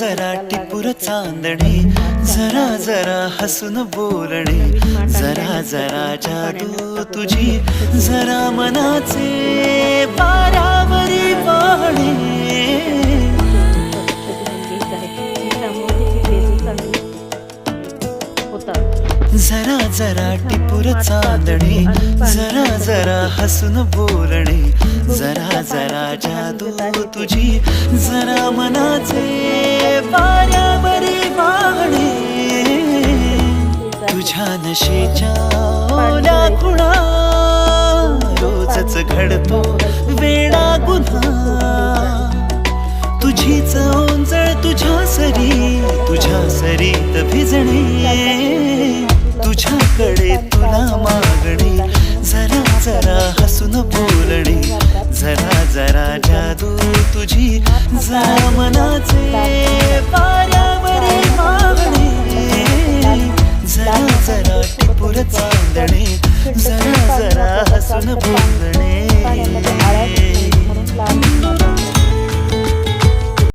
जरा टिपूर चांदणे, जरा जरा हसून बोलणे, जरा जरा जादू तुझी, जरा मनाचे पारावरी वाहणे. जरा जरा टिपूर चांदणे, जरा जरा हसून बोलणे, जरा जरा जादू तुझी, जरा मनाचे पारावरी वाहणे. तुझ्या नशेच्या ओल्या खुणा, रोजच घडतो वेडा गुन्हा. तुझीच ओंजळ तुझ्या सरीत भिजणे, तुझ्याकडे तुला मागणे, जरा जरा हसून बोलणे, जरा जरा जादू तुझी, जरा मनाचे पारावरी वाहणे. जरा जरा टिपूर चांदणे, जरा जरा हसून बोलणे.